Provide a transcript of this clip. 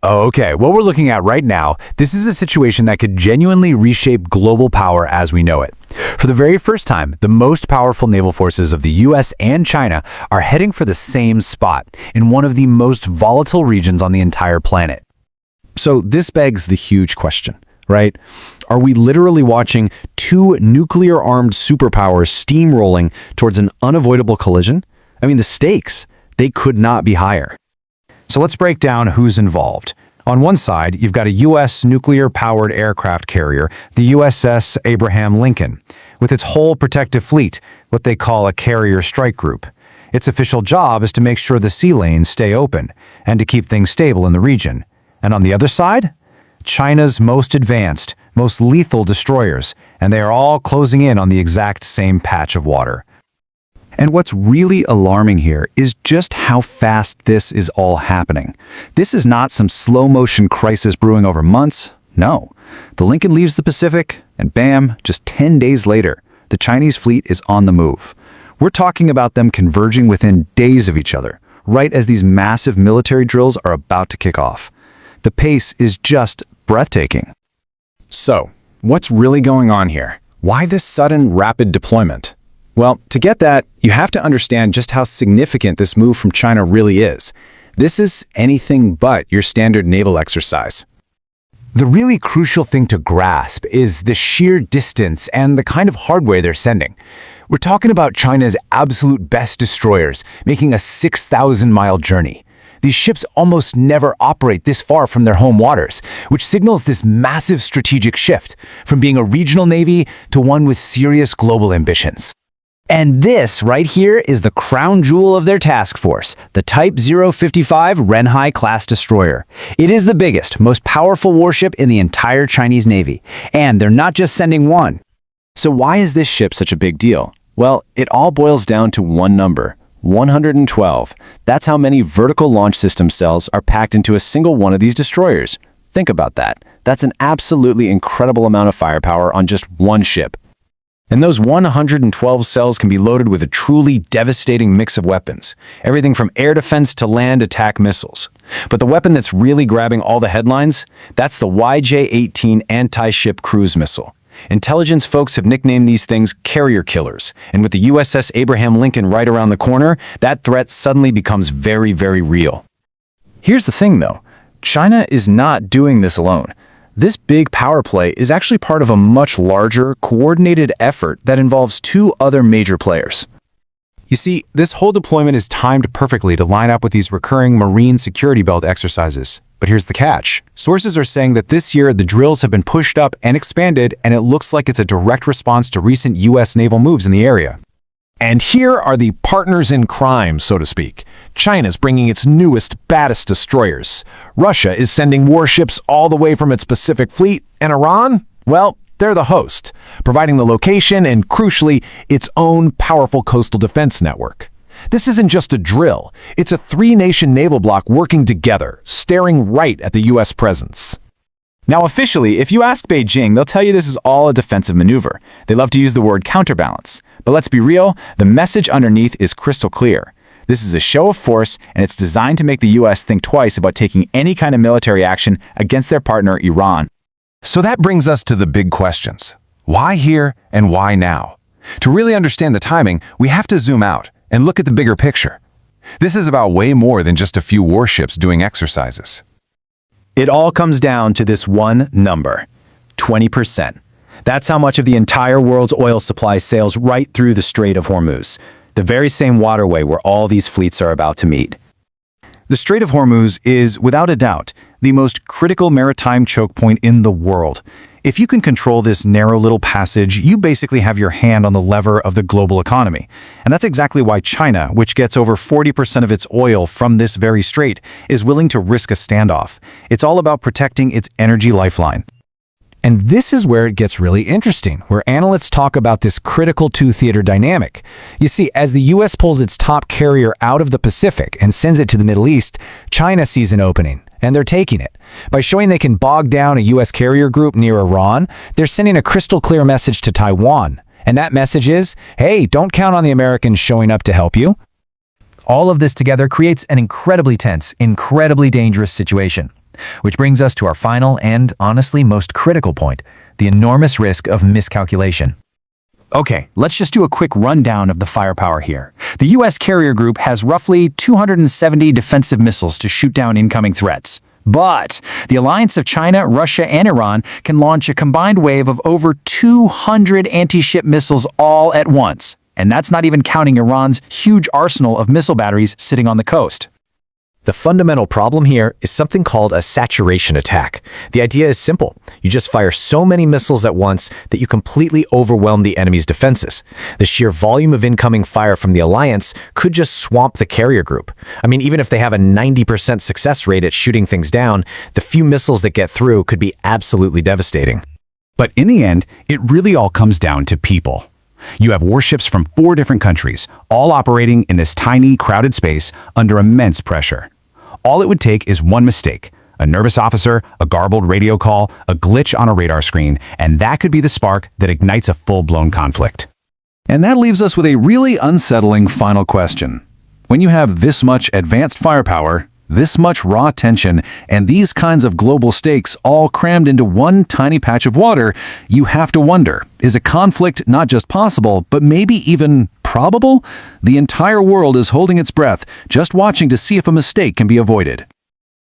Okay, what we're looking at right now, this is a situation that could genuinely reshape global power as we know it. For the very first time, the most powerful naval forces of the US and China are heading for the same spot in one of the most volatile regions on the entire planet. So this begs the huge question, right? Are we literally watching two nuclear-armed superpowers steamrolling towards an unavoidable collision? I mean, the stakes, they could not be higher. So let's break down who's involved. On one side, you've got a U.S. nuclear-powered aircraft carrier, the USS Abraham Lincoln, with its whole protective fleet, what they call a carrier strike group. Its official job is to make sure the sea lanes stay open and to keep things stable in the region. And on the other side, China's most advanced, most lethal destroyers, and they are all closing in on the exact same patch of water. And what's really alarming here is just how fast this is all happening. This is not some slow-motion crisis brewing over months. No. The Lincoln leaves the Pacific, and bam, just 10 days later, the Chinese fleet is on the move. We're talking about them converging within days of each other, right as these massive military drills are about to kick off. The pace is just breathtaking. So, what's really going on here? Why this sudden, rapid deployment? Well, to get that, you have to understand just how significant this move from China really is. This is anything but your standard naval exercise. The really crucial thing to grasp is the sheer distance and the kind of hardware they're sending. We're talking about China's absolute best destroyers making a 6,000-mile journey. These ships almost never operate this far from their home waters, which signals this massive strategic shift from being a regional navy to one with serious global ambitions. And this right here is the crown jewel of their task force, the Type 055 Renhai-class destroyer. It is the biggest, most powerful warship in the entire Chinese Navy, and they're not just sending one. So why is this ship such a big deal? Well, it all boils down to one number, 112. That's how many vertical launch system cells are packed into a single one of these destroyers. Think about that. That's an absolutely incredible amount of firepower on just one ship. And those 112 cells can be loaded with a truly devastating mix of weapons, everything from air defense to land attack missiles. But the weapon that's really grabbing all the headlines, that's the YJ-18 anti-ship cruise missile. Intelligence folks have nicknamed these things carrier killers, and with the USS Abraham Lincoln right around the corner, that threat suddenly becomes very, very real. Here's the thing though, China is not doing this alone. This big power play is actually part of a much larger, coordinated effort that involves two other major players. You see, this whole deployment is timed perfectly to line up with these recurring Marine Security Belt exercises. But here's the catch. Sources are saying that this year the drills have been pushed up and expanded, and it looks like it's a direct response to recent U.S. naval moves in the area. And here are the partners in crime, so to speak. China's bringing its newest, baddest destroyers. Russia is sending warships all the way from its Pacific Fleet. And Iran? Well, they're the host, providing the location and, crucially, its own powerful coastal defense network. This isn't just a drill. It's a three-nation naval bloc working together, staring right at the U.S. presence. Now officially, if you ask Beijing, they'll tell you this is all a defensive maneuver. They love to use the word counterbalance. But let's be real, the message underneath is crystal clear. This is a show of force, and it's designed to make the US think twice about taking any kind of military action against their partner, Iran. So that brings us to the big questions. Why here and why now? To really understand the timing, we have to zoom out and look at the bigger picture. This is about way more than just a few warships doing exercises. It all comes down to this one number, 20%. That's how much of the entire world's oil supply sails right through the Strait of Hormuz, the very same waterway where all these fleets are about to meet. The Strait of Hormuz is, without a doubt, the most critical maritime choke point in the world. If you can control this narrow little passage, you basically have your hand on the lever of the global economy. And that's exactly why China, which gets over 40% of its oil from this very strait, is willing to risk a standoff. It's all about protecting its energy lifeline. And this is where it gets really interesting, where analysts talk about this critical two-theater dynamic. You see, as the U.S. pulls its top carrier out of the Pacific and sends it to the Middle East, China sees an opening, and they're taking it. By showing they can bog down a U.S. carrier group near Iran, they're sending a crystal clear message to Taiwan. And that message is, hey, don't count on the Americans showing up to help you. All of this together creates an incredibly tense, incredibly dangerous situation. Which brings us to our final and, honestly, most critical point, the enormous risk of miscalculation. Okay, let's just do a quick rundown of the firepower here. The U.S. carrier group has roughly 270 defensive missiles to shoot down incoming threats. But the alliance of China, Russia, and Iran can launch a combined wave of over 200 anti-ship missiles all at once. And that's not even counting Iran's huge arsenal of missile batteries sitting on the coast. The fundamental problem here is something called a saturation attack. The idea is simple. You just fire so many missiles at once that you completely overwhelm the enemy's defenses. The sheer volume of incoming fire from the alliance could just swamp the carrier group. I mean, even if they have a 90% success rate at shooting things down, the few missiles that get through could be absolutely devastating. But in the end, it really all comes down to people. You have warships from 4 different countries, all operating in this tiny, crowded space under immense pressure. All it would take is one mistake, a nervous officer, a garbled radio call, a glitch on a radar screen, and that could be the spark that ignites a full-blown conflict. And that leaves us with a really unsettling final question. When you have this much advanced firepower, this much raw tension, and these kinds of global stakes all crammed into one tiny patch of water, you have to wonder, is a conflict not just possible, but maybe even probable? The entire world is holding its breath, just watching to see if a mistake can be avoided.